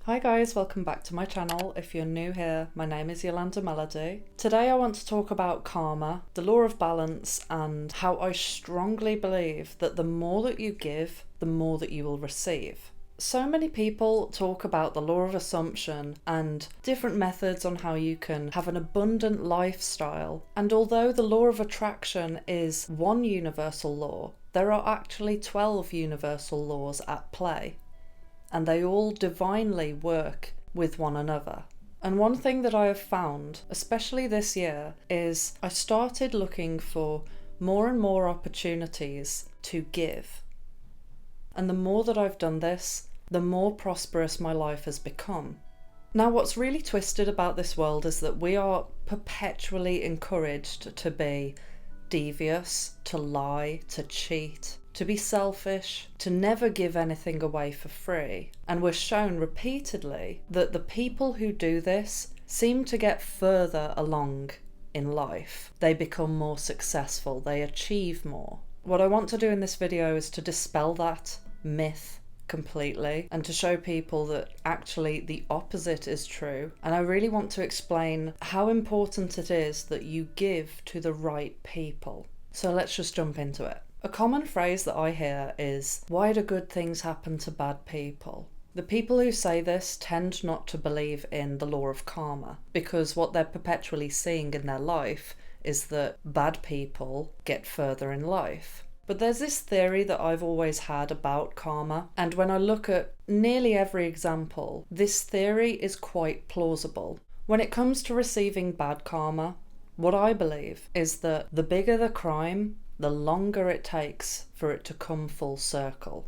Hi guys, welcome back to my channel. If you're new here, my name is Yolanda Melody. Today I want to talk about karma, the law of balance, and how I strongly believe that the more that you give, the more that you will receive. So many people talk about the law of assumption and different methods on how you can have an abundant lifestyle. And although the law of attraction is one universal law, there are actually 12 universal laws at play. And they all divinely work with one another. And one thing that I have found, especially this year, is I started looking for more and more opportunities to give. And the more that I've done this, the more prosperous my life has become. Now, what's really twisted about this world is that we are perpetually encouraged to be devious, to lie, to cheat, to be selfish, to never give anything away for free. And we're shown repeatedly that the people who do this seem to get further along in life. They become more successful, they achieve more. What I want to do in this video is to dispel that myth completely and to show people that actually the opposite is true. And I really want to explain how important it is that you give to the right people. So let's just jump into it. A common phrase that I hear is, why do good things happen to bad people? The people who say this tend not to believe in the law of karma, because what they're perpetually seeing in their life is that bad people get further in life. But there's this theory that I've always had about karma, and when I look at nearly every example, this theory is quite plausible. When it comes to receiving bad karma, what I believe is that the bigger the crime, the longer it takes for it to come full circle.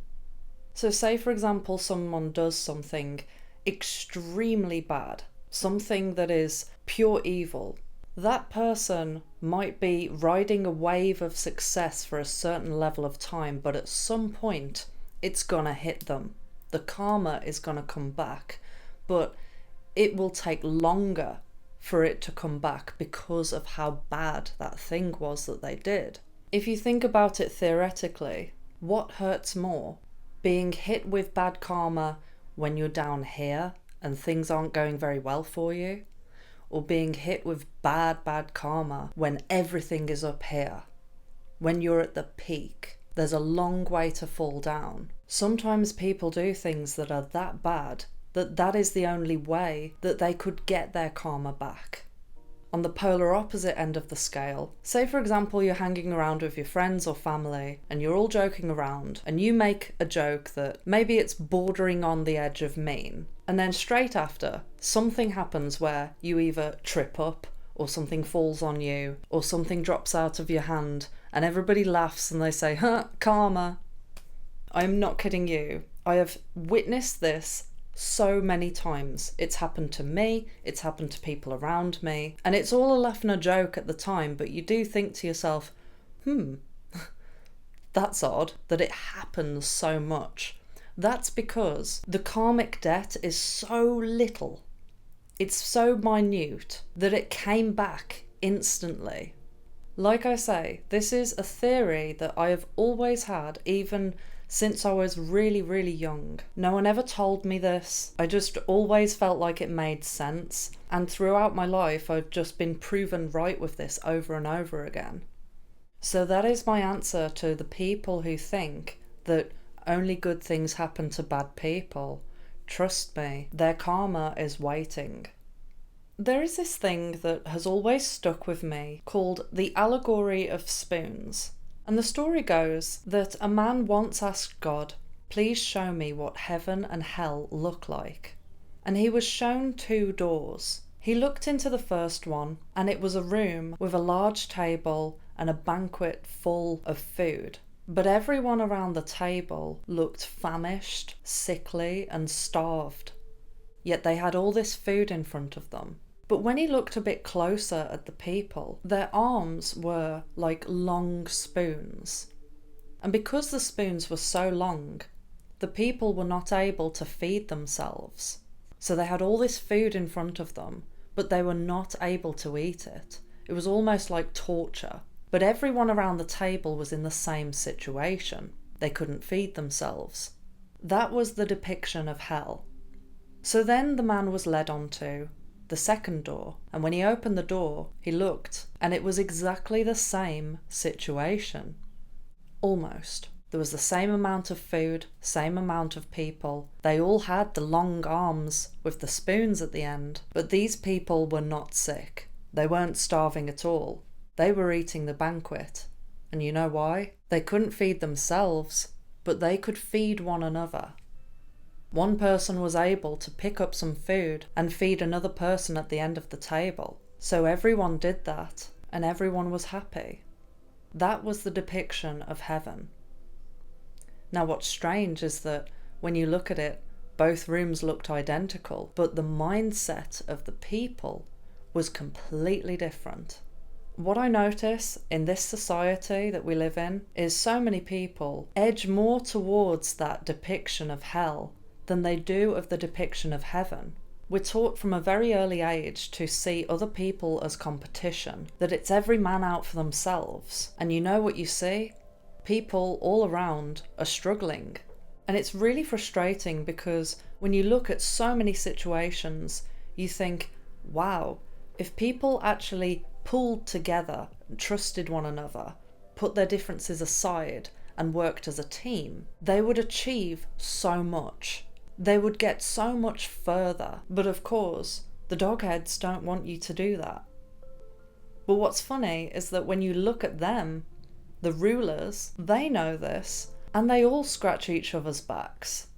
So say, for example, someone does something extremely bad, something that is pure evil. That person might be riding a wave of success for a certain level of time, but at some point it's gonna hit them. The karma is gonna come back, but it will take longer for it to come back because of how bad that thing was that they did. If you think about it theoretically, what hurts more? Being hit with bad karma when you're down here and things aren't going very well for you? Or being hit with bad karma when everything is up here? When you're at the peak, there's a long way to fall down. Sometimes people do things that are that bad that is the only way that they could get their karma back. On the polar opposite end of the scale, say for example you're hanging around with your friends or family and you're all joking around and you make a joke that maybe it's bordering on the edge of mean, and then straight after something happens where you either trip up or something falls on you or something drops out of your hand and everybody laughs and they say, huh, karma. I'm not kidding you. I have witnessed this so many times. It's happened to me, it's happened to people around me, and it's all a laugh and a joke at the time, but you do think to yourself, that's odd that it happens so much. That's because the karmic debt is so little, it's so minute that it came back instantly. Like I say, this is a theory that I have always had, even since I was really young. No one ever told me this. I just always felt like it made sense. And throughout my life, I've just been proven right with this over and over again. So that is my answer to the people who think that only good things happen to bad people. Trust me, their karma is waiting. There is this thing that has always stuck with me called the allegory of spoons. And the story goes that a man once asked God, please show me what heaven and hell look like. And he was shown 2 doors. He looked into the first one, and it was a room with a large table and a banquet full of food. But everyone around the table looked famished, sickly, and starved. Yet they had all this food in front of them. But when he looked a bit closer at the people, their arms were like long spoons. And because the spoons were so long, the people were not able to feed themselves. So they had all this food in front of them, but they were not able to eat it. It was almost like torture. But everyone around the table was in the same situation. They couldn't feed themselves. That was the depiction of hell. So then the man was led on to the second door, and when he opened the door, he looked, and it was exactly the same situation. Almost. There was the same amount of food, same amount of people. They all had the long arms with the spoons at the end, but these people were not sick. They weren't starving at all. They were eating the banquet. And you know why? They couldn't feed themselves, but they could feed one another. One person was able to pick up some food and feed another person at the end of the table. So everyone did that, and everyone was happy. That was the depiction of heaven. Now what's strange is that when you look at it, both rooms looked identical, but the mindset of the people was completely different. What I notice in this society that we live in is so many people edge more towards that depiction of hell than they do of the depiction of heaven. We're taught from a very early age to see other people as competition, that it's every man out for themselves. And you know what you see? People all around are struggling. And it's really frustrating because when you look at so many situations, you think, wow, if people actually pulled together, trusted one another, put their differences aside and worked as a team, they would achieve so much. They would get so much further. But of course, the dogheads don't want you to do that. But what's funny is that when you look at them, the rulers, they know this, and they all scratch each other's backs.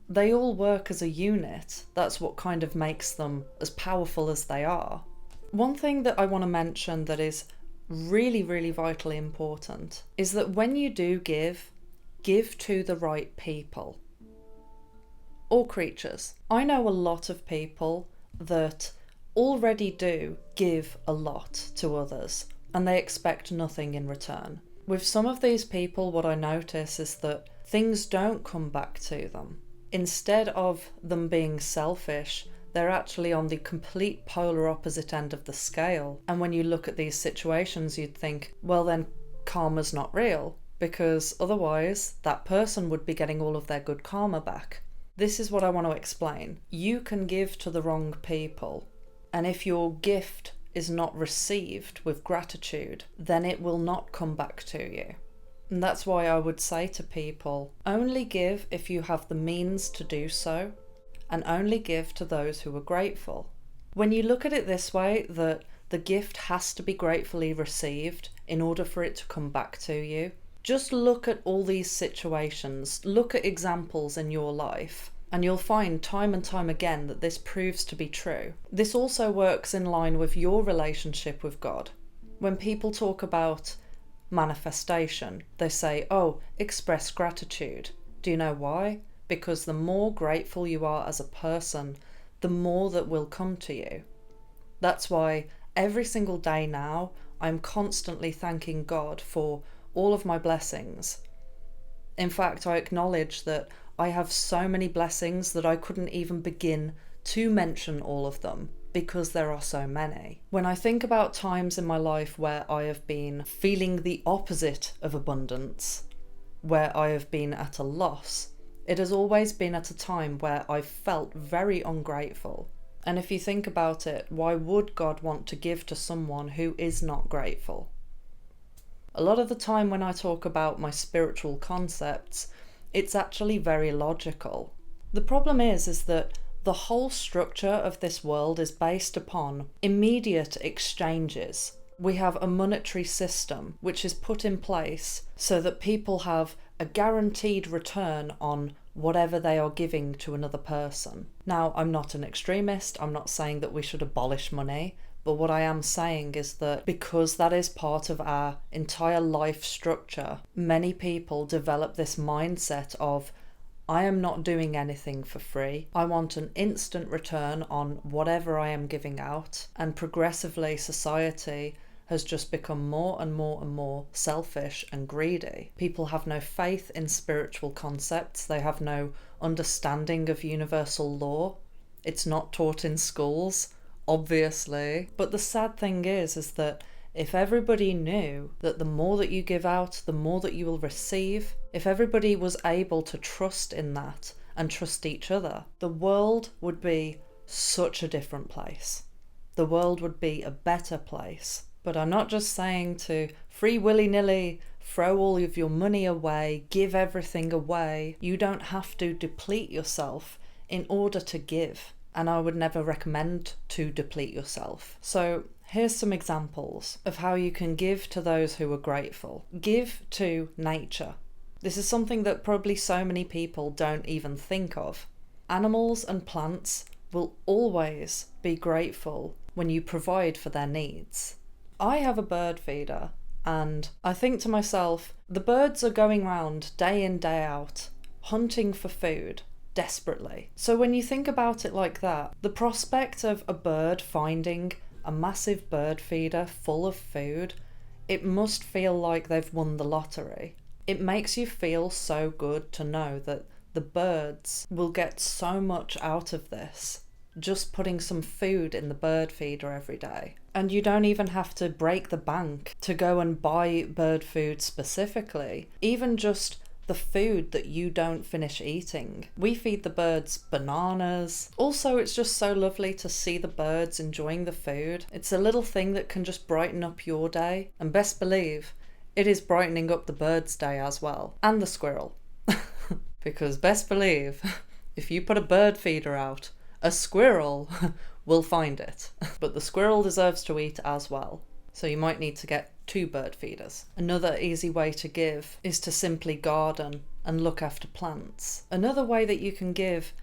They all work as a unit. That's what kind of makes them as powerful as they are. One thing that I want to mention that is really, really vitally important is that when you do give to the right people. Or creatures. I know a lot of people that already do give a lot to others and they expect nothing in return. With some of these people, what I notice is that things don't come back to them. Instead of them being selfish, they're actually on the complete polar opposite end of the scale. And when you look at these situations, you'd think, well then karma's not real, because otherwise that person would be getting all of their good karma back. This is what I want to explain. You can give to the wrong people, and if your gift is not received with gratitude, then it will not come back to you. And that's why I would say to people, only give if you have the means to do so, and only give to those who are grateful. When you look at it this way, that the gift has to be gratefully received in order for it to come back to you, just look at all these situations, look at examples in your life, and you'll find time and time again that this proves to be true. This also works in line with your relationship with God. When people talk about manifestation, they say, oh, express gratitude. Do you know why? Because the more grateful you are as a person, the more that will come to you. That's why every single day now, I'm constantly thanking God for all of my blessings. In fact, I acknowledge that I have so many blessings that I couldn't even begin to mention all of them because there are so many. When I think about times in my life where I have been feeling the opposite of abundance, where I have been at a loss, it has always been at a time where I've felt very ungrateful. And if you think about it, why would God want to give to someone who is not grateful? A lot of the time when I talk about my spiritual concepts, it's actually very logical. The problem is that the whole structure of this world is based upon immediate exchanges. We have a monetary system which is put in place so that people have a guaranteed return on whatever they are giving to another person. Now, I'm not an extremist. I'm not saying that we should abolish money. But what I am saying is that because that is part of our entire life structure, many people develop this mindset of, I am not doing anything for free. I want an instant return on whatever I am giving out. And progressively, society has just become more and more and more selfish and greedy. People have no faith in spiritual concepts. They have no understanding of universal law. It's not taught in schools, obviously. But the sad thing is that if everybody knew that the more that you give out, the more that you will receive, if everybody was able to trust in that and trust each other, the world would be such a different place. The world would be a better place. But I'm not just saying to free willy-nilly throw all of your money away, give everything away. You don't have to deplete yourself in order to give. And I would never recommend to deplete yourself. So here's some examples of how you can give to those who are grateful. Give to nature. This is something that probably so many people don't even think of. Animals and plants will always be grateful when you provide for their needs. I have a bird feeder, and I think to myself, the birds are going round day in, day out, hunting for food desperately. So when you think about it like that, the prospect of a bird finding a massive bird feeder full of food, it must feel like they've won the lottery. It makes you feel so good to know that the birds will get so much out of this, just putting some food in the bird feeder every day. And you don't even have to break the bank to go and buy bird food specifically. Even just the food that you don't finish eating. We feed the birds bananas. Also, it's just so lovely to see the birds enjoying the food. It's a little thing that can just brighten up your day. And best believe, it is brightening up the bird's day as well. And the squirrel. Because best believe, if you put a bird feeder out, a squirrel will find it. But the squirrel deserves to eat as well. So you might need to get 2 bird feeders. Another easy way to give is to simply garden and look after plants. Another way that you can give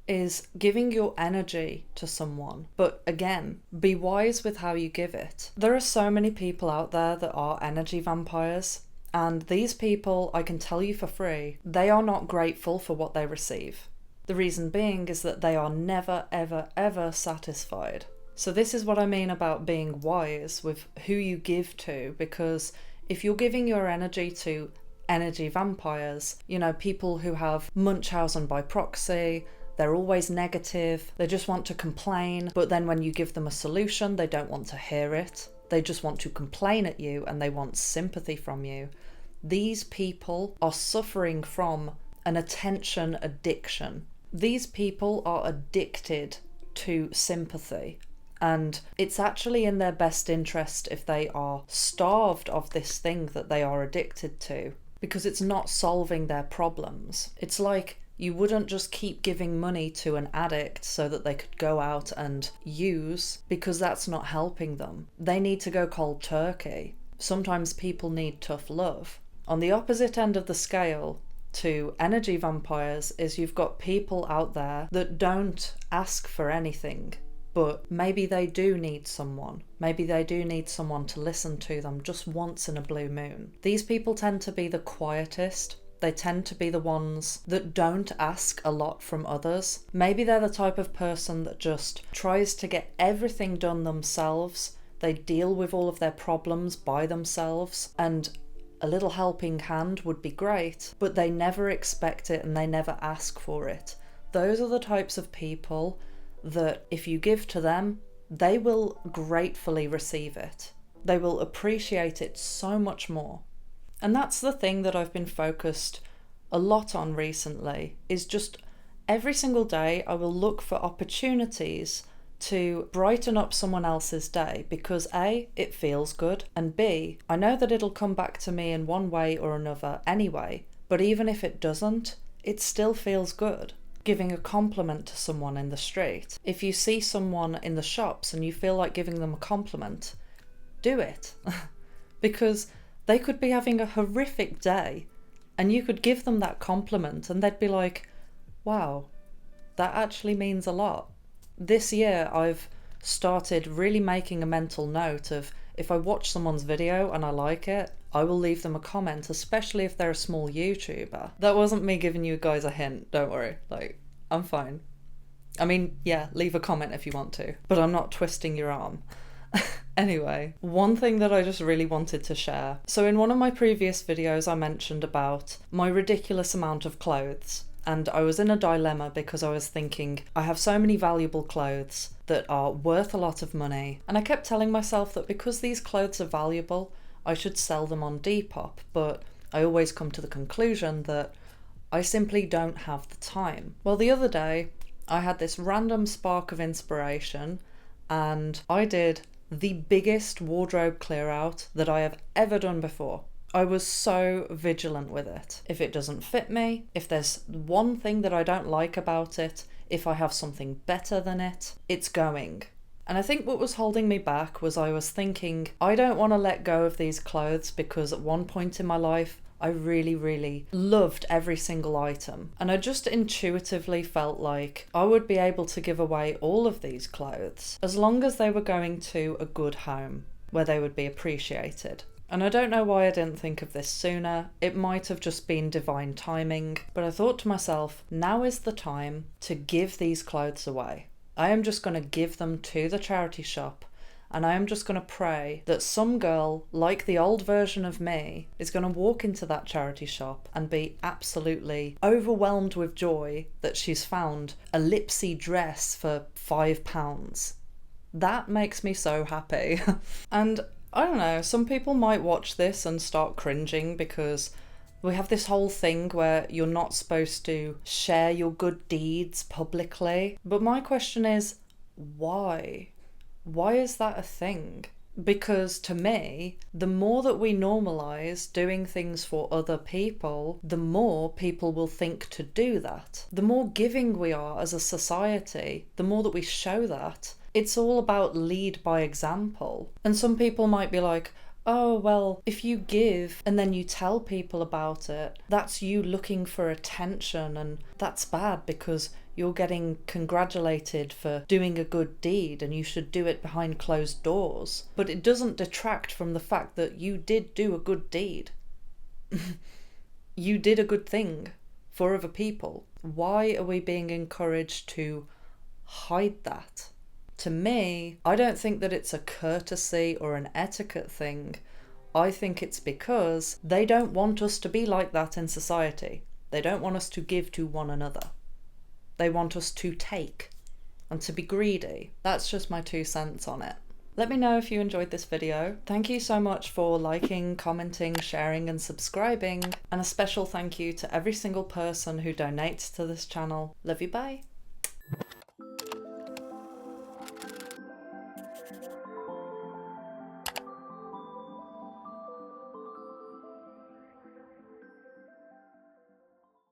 is giving your energy to someone. But again, be wise with how you give it. There are so many people out there that are energy vampires. And these people, I can tell you for free, they are not grateful for what they receive. The reason being is that they are never, ever, ever satisfied. So this is what I mean about being wise with who you give to, because if you're giving your energy to energy vampires, you know, people who have Munchausen by proxy, they're always negative, they just want to complain, but then when you give them a solution, they don't want to hear it. They just want to complain at you and they want sympathy from you. These people are suffering from an attention addiction. These people are addicted to sympathy. And it's actually in their best interest if they are starved of this thing that they are addicted to, because it's not solving their problems. It's like you wouldn't just keep giving money to an addict so that they could go out and use, because that's not helping them. They need to go cold turkey. Sometimes people need tough love. On the opposite end of the scale to energy vampires is you've got people out there that don't ask for anything. But maybe they do need someone. Maybe they do need someone to listen to them just once in a blue moon. These people tend to be the quietest. They tend to be the ones that don't ask a lot from others. Maybe they're the type of person that just tries to get everything done themselves. They deal with all of their problems by themselves, and a little helping hand would be great, but they never expect it and they never ask for it. Those are the types of people that if you give to them, they will gratefully receive it. They will appreciate it so much more. And that's the thing that I've been focused a lot on recently, is just every single day I will look for opportunities to brighten up someone else's day, because A, it feels good, and B, I know that it'll come back to me in one way or another anyway, but even if it doesn't, it still feels good. Giving a compliment to someone in the street. If you see someone in the shops and you feel like giving them a compliment, do it. Because they could be having a horrific day and you could give them that compliment and they'd be like, wow, that actually means a lot. This year I've started really making a mental note of, if I watch someone's video and I like it, I will leave them a comment, especially if they're a small YouTuber. That wasn't me giving you guys a hint, don't worry. Like, I'm fine. I mean, yeah, leave a comment if you want to, but I'm not twisting your arm. Anyway, one thing that I just really wanted to share. So in one of my previous videos, I mentioned about my ridiculous amount of clothes. And I was in a dilemma because I was thinking, I have so many valuable clothes that are worth a lot of money. And I kept telling myself that because these clothes are valuable, I should sell them on Depop. But I always come to the conclusion that I simply don't have the time. Well, the other day I had this random spark of inspiration and I did the biggest wardrobe clear out that I have ever done before. I was so vigilant with it. If it doesn't fit me, if there's one thing that I don't like about it, if I have something better than it, it's going. And I think what was holding me back was I was thinking, I don't want to let go of these clothes because at one point in my life, I really, really loved every single item. And I just intuitively felt like I would be able to give away all of these clothes as long as they were going to a good home where they would be appreciated. And I don't know why I didn't think of this sooner. It might have just been divine timing, but I thought to myself, now is the time to give these clothes away. I am just going to give them to the charity shop, and I am just going to pray that some girl, like the old version of me, is going to walk into that charity shop and be absolutely overwhelmed with joy that she's found a Lipsy dress for £5. That makes me so happy. And I don't know, some people might watch this and start cringing because we have this whole thing where you're not supposed to share your good deeds publicly. But my question is, why? Why is that a thing? Because to me, the more that we normalise doing things for other people, the more people will think to do that. The more giving we are as a society, the more that we show that. It's all about lead by example. And some people might be like, oh, well, if you give and then you tell people about it, that's you looking for attention, and that's bad because you're getting congratulated for doing a good deed and you should do it behind closed doors. But it doesn't detract from the fact that you did do a good deed. You did a good thing for other people. Why are we being encouraged to hide that? To me, I don't think that it's a courtesy or an etiquette thing. I think it's because they don't want us to be like that in society. They don't want us to give to one another. They want us to take and to be greedy. That's just my 2 cents on it. Let me know if you enjoyed this video. Thank you so much for liking, commenting, sharing and subscribing. And a special thank you to every single person who donates to this channel. Love you, bye.